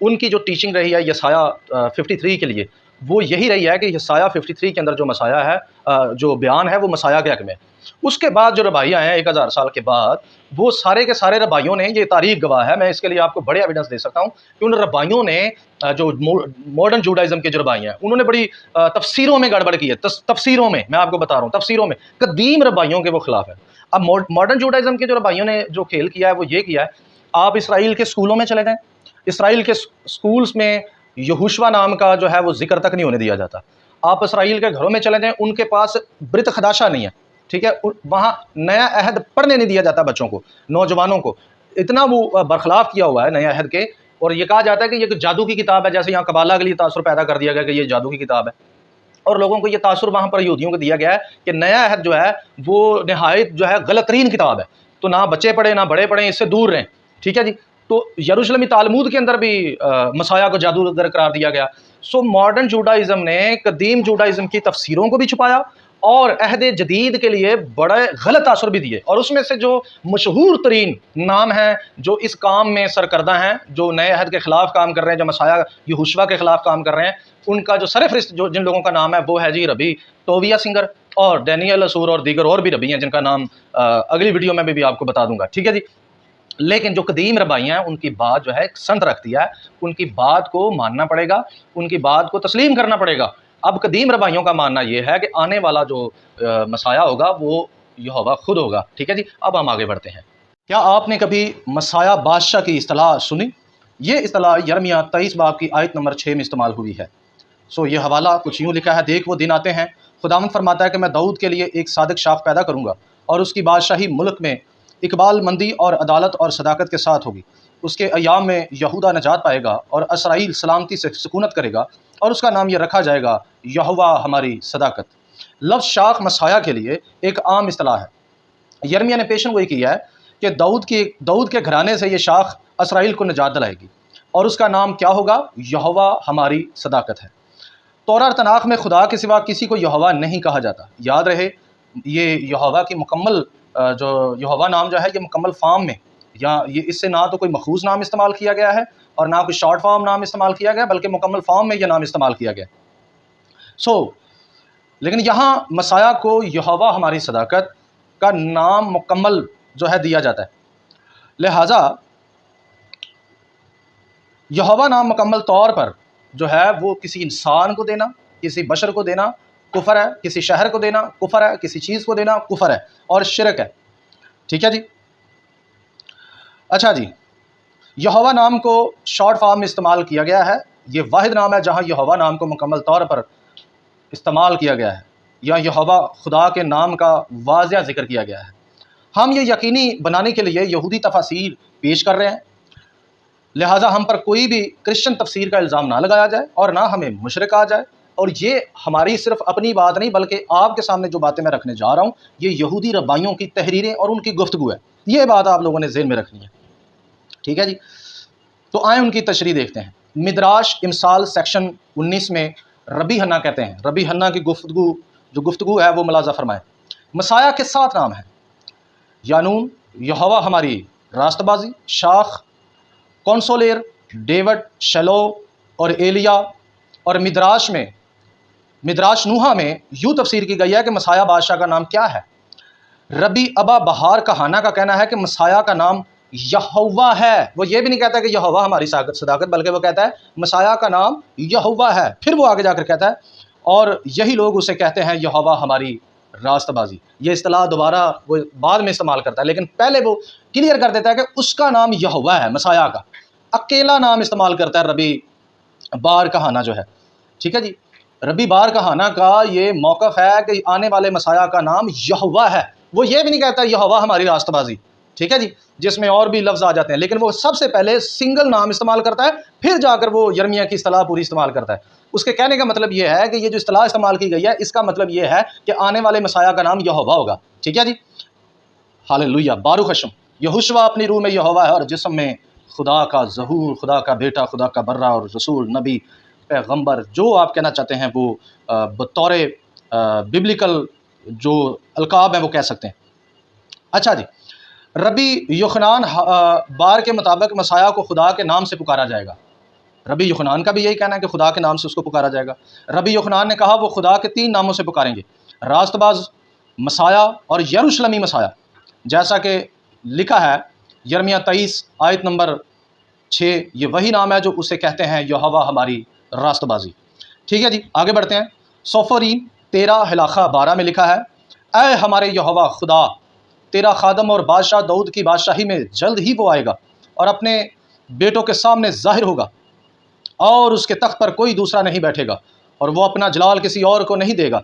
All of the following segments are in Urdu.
ان کی جو ٹیچنگ رہی ہے یسایہ 53 کے لیے وہ یہی رہی ہے کہ یسایہ 53 کے اندر جو مسایہ ہے، جو بیان ہے وہ مسایہ کے حق میں ہے۔ اس کے بعد جو ربائی آئے ہیں 1000 سال کے بعد، وہ سارے کے سارے ربائیوں نے، یہ تاریخ گواہ ہے، میں اس کے لیے آپ کو بڑے ایویڈنس دے سکتا ہوں کہ ان ربائیوں نے جو ماڈرن جوڈائزم کے جو ربائی ہیں انہوں نے بڑی تفسیروں میں گڑبڑ کی ہے، تفسیروں میں، میں آپ کو بتا رہا ہوں تفسیروں میں، قدیم ربائیوں کے وہ خلاف ہے۔ اب ماڈرن جوڈائزم کے جو ربائیوں نے جو کھیل کیا ہے وہ یہ کیا ہے، آپ اسرائیل کے سکولوں میں چلے جائیں، اسرائیل کے سکولز میں یہوشوا نام کا جو ہے وہ ذکر تک نہیں ہونے دیا جاتا۔ آپ اسرائیل کے گھروں میں چلے جائیں، ان کے پاس برت خداشہ نہیں ہے، ٹھیک ہے، وہاں نیا عہد پڑھنے نہیں دیا جاتا بچوں کو، نوجوانوں کو، اتنا وہ برخلاف کیا ہوا ہے نیا عہد کے، اور یہ کہا جاتا ہے کہ یہ جادو کی کتاب ہے، جیسے یہاں قبالہ کے لیے تاثر پیدا کر دیا گیا کہ یہ جادو کی کتاب ہے، اور لوگوں کو یہ تاثر وہاں پر یہودیوں کو دیا گیا ہے کہ نیا عہد جو ہے وہ نہایت جو ہے غلط ترین کتاب ہے، تو نہ بچے پڑھیں نہ بڑے پڑھیں، اس سے دور رہیں، ٹھیک ہے جی۔ تو یروشلمی تالمود کے اندر بھی مسیح کو جادوگر قرار دیا گیا۔ سو ماڈرن جوڈائزم نے قدیم جوڈائزم کی تفسیروں کو بھی چھپایا اور عہد جدید کے لیے بڑے غلط تاثر بھی دیے، اور اس میں سے جو مشہور ترین نام ہیں جو اس کام میں سرکردہ ہیں، جو نئے عہد کے خلاف کام کر رہے ہیں، جو مسیح یہوشوا کے خلاف کام کر رہے ہیں، ان کا جو سرفہرست جو جن لوگوں کا نام ہے وہ ہے جی ربی ٹوبیا سنگر اور ڈینیل اسور اور دیگر اور بھی ربی ہیں جن کا نام اگلی ویڈیو میں بھی آپ کو بتا دوں گا، ٹھیک ہے جی۔ لیکن جو قدیم ربائیاں ہیں ان کی بات جو ہے ایک سند رکھتی ہے، ان کی بات کو ماننا پڑے گا، ان کی بات کو تسلیم کرنا پڑے گا۔ اب قدیم ربائیوں کا ماننا یہ ہے کہ آنے والا جو مسیح ہوگا وہ یہوہ خود ہوگا، ٹھیک ہے جی۔ اب ہم آگے بڑھتے ہیں۔ کیا آپ نے کبھی مسیح بادشاہ کی اصطلاح سنی؟ یہ اصطلاح یرمیہ 23 باب کی آیت نمبر 6 میں استعمال ہوئی ہے۔ سو یہ حوالہ کچھ یوں لکھا ہے، دیکھ وہ دن آتے ہیں، خداوند فرماتا ہے کہ میں داؤد کے لیے ایک صادق شاخ پیدا کروں گا اور اس کی بادشاہی ملک میں اقبال مندی اور عدالت اور صداقت کے ساتھ ہوگی۔ اس کے ایام میں یہودا نجات پائے گا اور اسرائیل سلامتی سے سکونت کرے گا، اور اس کا نام یہ رکھا جائے گا یہوہ ہماری صداقت۔ لفظ شاخ مسیح کے لیے ایک عام اصطلاح ہے۔ یرمیہ نے پیشن گوئی کی ہے کہ داؤد کے گھرانے سے یہ شاخ اسرائیل کو نجات دلائے گی، اور اس کا نام کیا ہوگا؟ یہوہ ہماری صداقت ہے۔ تورا اور تناخ میں خدا کے سوا کسی کو یہوہ نہیں کہا جاتا۔ یاد رہے، یہ یہوہ کی مکمل جو یہوہ نام جو ہے یہ مکمل فارم میں، یا یہ اس سے نہ تو کوئی مخصوص نام استعمال کیا گیا ہے اور نہ کوئی شارٹ فارم نام استعمال کیا گیا، بلکہ مکمل فارم میں یہ نام استعمال کیا گیا۔ لیکن یہاں مسیح کو یہوہ ہماری صداقت کا نام مکمل جو ہے دیا جاتا ہے، لہٰذا یہوہ نام مکمل طور پر جو ہے وہ کسی انسان کو دینا، کسی بشر کو دینا کفر ہے، کسی شہر کو دینا کفر ہے، کسی چیز کو دینا کفر ہے اور شرک ہے، ٹھیک ہے جی۔ اچھا جی، یہوہ نام کو شارٹ فارم میں استعمال کیا گیا ہے، یہ واحد نام ہے جہاں یہوہ نام کو مکمل طور پر استعمال کیا گیا ہے، یا یہوہ خدا کے نام کا واضح ذکر کیا گیا ہے۔ ہم یہ یقینی بنانے کے لیے یہودی تفاسیر پیش کر رہے ہیں، لہٰذا ہم پر کوئی بھی کرسچن تفسیر کا الزام نہ لگایا جائے اور نہ ہمیں مشرک کہا جائے، اور یہ ہماری صرف اپنی بات نہیں بلکہ آپ کے سامنے جو باتیں میں رکھنے جا رہا ہوں یہ یہودی ربائیوں کی تحریریں اور ان کی گفتگو ہے، یہ بات آپ لوگوں نے ذہن میں رکھنی ہے، ٹھیک ہے جی۔ تو آئیں ان کی تشریح دیکھتے ہیں۔ مدراش امثال سیکشن 19 میں ربی حنا کہتے ہیں، ربی حنا کی گفتگو ہے وہ ملاحظہ فرمائیں۔ مسیح کے 7 نام ہیں، یانون، یہوہ ہماری راست بازی، شاخ، کونسولیر، ڈیوڈ، شلو اور ایلیا، اور مدراش نوحہ میں یوں تفسیر کی گئی ہے کہ مسیح بادشاہ کا نام کیا ہے۔ ربی ابا بہار کہانا کا کہنا ہے کہ مسیح کا نام یہوہ ہے، وہ یہ بھی نہیں کہتا کہ یہوہ ہماری صداقت، بلکہ وہ کہتا ہے مسیح کا نام یہوہ ہے، پھر وہ آگے جا کر کہتا ہے اور یہی لوگ اسے کہتے ہیں یہوہ ہماری راست بازی۔ یہ اصطلاح دوبارہ وہ بعد میں استعمال کرتا ہے، لیکن پہلے وہ کلیئر کر دیتا ہے کہ اس کا نام یہوہ ہے، مسیح کا اکیلا نام استعمال کرتا ہے ربی بار کہانا جو ہے، ٹھیک ہے جی۔ ربی بار کہانا کا یہ موقف ہے کہ آنے والے مسیح کا نام یہوہ ہے، وہ یہ بھی نہیں کہتا یہوہ ہماری راست بازی، ٹھیک ہے جی، جس میں اور بھی لفظ آ جاتے ہیں، لیکن وہ سب سے پہلے سنگل نام استعمال کرتا ہے، پھر جا کر وہ یرمیہ کی اصطلاح پوری استعمال کرتا ہے۔ اس کے کہنے کا مطلب یہ ہے کہ یہ جو اصطلاح استعمال کی گئی ہے اس کا مطلب یہ ہے کہ آنے والے مسیح کا نام یہوہ ہوگا، ٹھیک ہے جی۔ ہاللویہ، بارو خشم، یہوشوا اپنی روح میں یہوہ ہے اور جسم میں خدا کا ظہور، خدا کا بیٹا، خدا کا برہ اور رسول، نبی، پیغمبر، جو آپ کہنا چاہتے ہیں وہ بطور ببلیکل جو القاب ہیں وہ کہہ سکتے ہیں۔ اچھا جی، ربی یوحنان بار کے مطابق مسیح کو خدا کے نام سے پکارا جائے گا، ربی یوحنان کا بھی یہی کہنا ہے کہ خدا کے نام سے اس کو پکارا جائے گا۔ ربی یوحنان نے کہا وہ خدا کے 3 ناموں سے پکاریں گے، راست باز، مسایہ اور یروشلمی مسایہ، جیسا کہ لکھا ہے یرمیہ 23 آیت نمبر 6، یہ وہی نام ہے جو اسے کہتے ہیں یہوہ ہماری راست بازی۔ ٹھیک ہے جی، آگے بڑھتے ہیں۔ صوفرین 13 ہلاخہ 12 میں لکھا ہے، اے ہمارے یہوہ خدا، تیرا خادم اور بادشاہ داؤد کی بادشاہی میں جلد ہی وہ آئے گا اور اپنے بیٹوں کے سامنے ظاہر ہوگا، اور اس کے تخت پر کوئی دوسرا نہیں بیٹھے گا، اور وہ اپنا جلال کسی اور کو نہیں دے گا،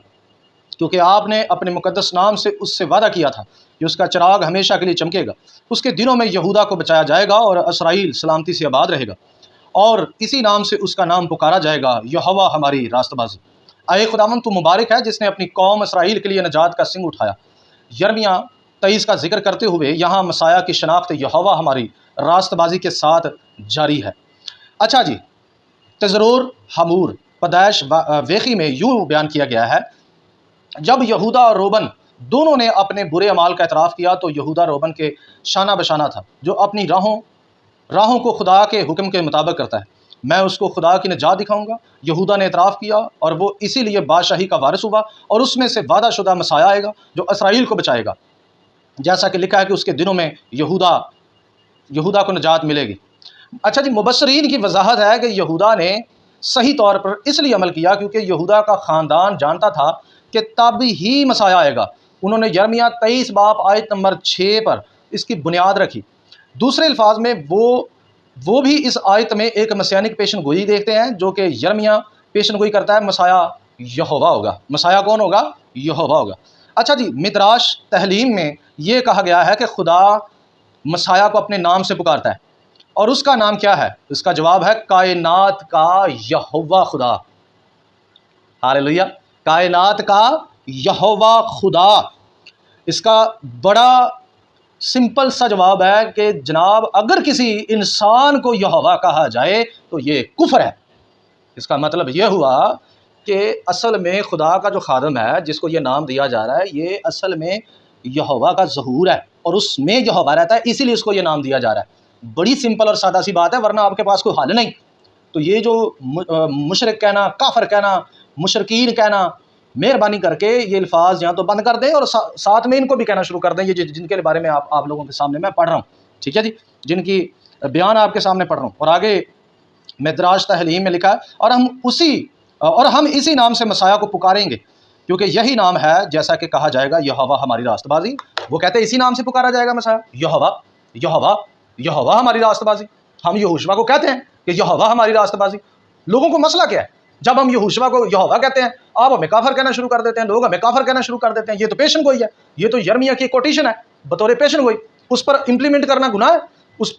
کیونکہ آپ نے اپنے مقدس نام سے اس سے وعدہ کیا تھا کہ اس کا چراغ ہمیشہ کے لیے چمکے گا۔ اس کے دنوں میں یہودا کو بچایا جائے گا اور اسرائیل سلامتی سے آباد رہے گا، اور اسی نام سے اس کا نام پکارا جائے گا، یہوہ ہماری راست بازی۔ اے خداوند تو مبارک ہے جس نے اپنی قوم اسرائیل کے لیے نجات کا سنگ اٹھایا۔ یرمیہ 23 کا ذکر کرتے ہوئے یہاں مسایہ کی شناخت یہوہ ہماری راست بازی کے ساتھ جاری ہے۔ اچھا جی، تزرور حمور پیدائش ویخی میں یوں بیان کیا گیا ہے، جب یہودا اور روبن دونوں نے اپنے برے اعمال کا اعتراف کیا تو یہودا روبن کے شانہ بشانہ تھا، جو اپنی راہوں کو خدا کے حکم کے مطابق کرتا ہے، میں اس کو خدا کی نجات دکھاؤں گا۔ یہودا نے اعتراف کیا اور وہ اسی لیے بادشاہی کا وارث ہوا، اور اس میں سے وعدہ شدہ مسایہ آئے گا جو اسرائیل کو بچائے گا، جیسا کہ لکھا ہے کہ اس کے دنوں میں یہودا کو نجات ملے گی۔ اچھا جی، مبصرین کی وضاحت ہے کہ یہودا نے صحیح طور پر اس لیے عمل کیا کیونکہ یہودا کا خاندان جانتا تھا کہ تب ہی مسایہ آئے گا۔ انہوں نے یرمیہ 23 باب آیت نمبر 6 پر اس کی بنیاد رکھی۔ دوسرے الفاظ میں وہ بھی اس آیت میں ایک مسیانک پیشن گوئی دیکھتے ہیں، جو کہ یرمیہ پیشن گوئی کرتا ہے مسایہ یہوہ ہوگا۔ مسایہ کون ہوگا؟ یہوہ ہوگا۔ اچھا جی، مدراش تحلیم میں یہ کہا گیا ہے کہ خدا مسایہ کو اپنے نام سے پکارتا ہے، اور اس کا نام کیا ہے؟ اس کا جواب ہے کائنات کا یہوہ خدا۔ ہاللیلویہ، کائنات کا یہوہ خدا۔ اس کا بڑا سمپل سا جواب ہے کہ جناب اگر کسی انسان کو یہوہ کہا جائے تو یہ کفر ہے۔ اس کا مطلب یہ ہوا کہ اصل میں خدا کا جو خادم ہے جس کو یہ نام دیا جا رہا ہے، یہ اصل میں یہوہ کا ظہور ہے، اور اس میں یہوہ رہتا ہے، اسی لیے اس کو یہ نام دیا جا رہا ہے۔ بڑی سمپل اور سادہ سی بات ہے، ورنہ آپ کے پاس کوئی حل نہیں۔ تو یہ جو مشرک کہنا، کافر کہنا، مشرکین کہنا، مہربانی کر کے یہ الفاظ یہاں تو بند کر دیں، اور ساتھ میں ان کو بھی کہنا شروع کر دیں، یہ جن کے بارے میں آپ لوگوں کے سامنے میں پڑھ رہا ہوں، ٹھیک ہے جی، جن کی بیان آپ کے سامنے پڑھ رہا ہوں۔ اور آگے مدراش تحلیم میں لکھا ہے، اور ہم اسی نام سے مسایہ کو پکاریں گے، کیونکہ یہی نام ہے جیسا کہ کہا جائے گا یہوہ ہماری راست بازی۔ وہ کہتے ہیں اسی نام سے پکارا جائے گا مسایہ، یہوہ ہماری راست بازی۔ ہم یہوشوا کو کہتے ہیں کہ یہوہ ہماری راست بازی۔ لوگوں کو مسئلہ کیا ہے؟ جب ہم یہوشوا کو یہوہ کہتے ہیں، آپ ہمیں کافر کہنا شروع کر دیتے ہیں، لوگ ہمیں کافر کہنا شروع کر دیتے ہیں۔ یہ تو پیشن گوئی ہے، یہ تو یرمیہ کی کوٹیشن ہے بطور پیشن گوئی۔ اس پر امپلیمنٹ کرنا گناہ ہے،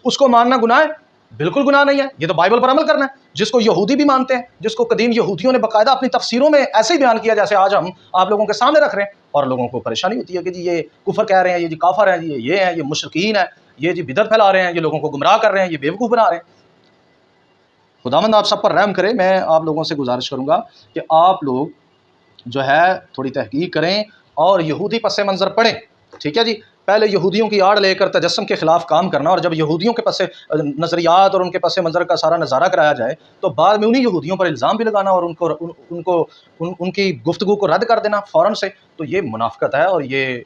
اس کو ماننا گناہ ہے؟ بالکل گناہ نہیں ہے، یہ تو بائبل پر عمل کرنا ہے، جس کو یہودی بھی مانتے ہیں، جس کو قدیم یہودیوں نے باقاعدہ اپنی تفسیروں میں ایسے ہی بیان کیا جیسے آج ہم آپ لوگوں کے سامنے رکھ رہے ہیں، اور لوگوں کو پریشانی ہوتی ہے کہ جی یہ کفر کہہ رہے ہیں، یہ جی کافر ہیں، جی یہ ہیں، یہ مشرکین ہیں، یہ جی بدعت پھیلا رہے ہیں، یہ لوگوں کو گمراہ کر رہے ہیں، یہ بیوقوف بنا رہے ہیں۔ خداوند آپ سب پر رحم کرے۔ میں آپ لوگوں سے گزارش کروں گا کہ آپ لوگ جو ہے تھوڑی تحقیق کریں اور یہودی پس منظر پڑھیں، ٹھیک ہے جی۔ پہلے یہودیوں کی آڑ لے کر تجسم کے خلاف کام کرنا، اور جب یہودیوں کے پس نظریات اور ان کے پس منظر کا سارا نظارہ کرایا جائے تو بعد میں انہی یہودیوں پر الزام بھی لگانا اور ان کی گفتگو کو رد کر دینا فوراً سے، تو یہ منافقت ہے اور یہ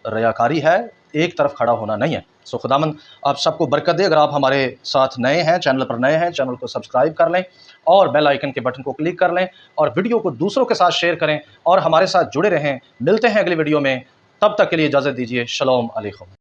ریاکاری ہے، ایک طرف کھڑا ہونا نہیں ہے۔ سو خداوند آپ سب کو برکت دے۔ اگر آپ ہمارے ساتھ نئے ہیں، چینل پر نئے ہیں، چینل کو سبسکرائب کر لیں اور بیل آئیکن کے بٹن کو کلک کر لیں، اور ویڈیو کو دوسروں کے ساتھ شیئر کریں، اور ہمارے ساتھ جڑے رہیں۔ ملتے ہیں اگلی ویڈیو میں، تب تک کے لیے اجازت دیجیے۔ شلوم علیکم۔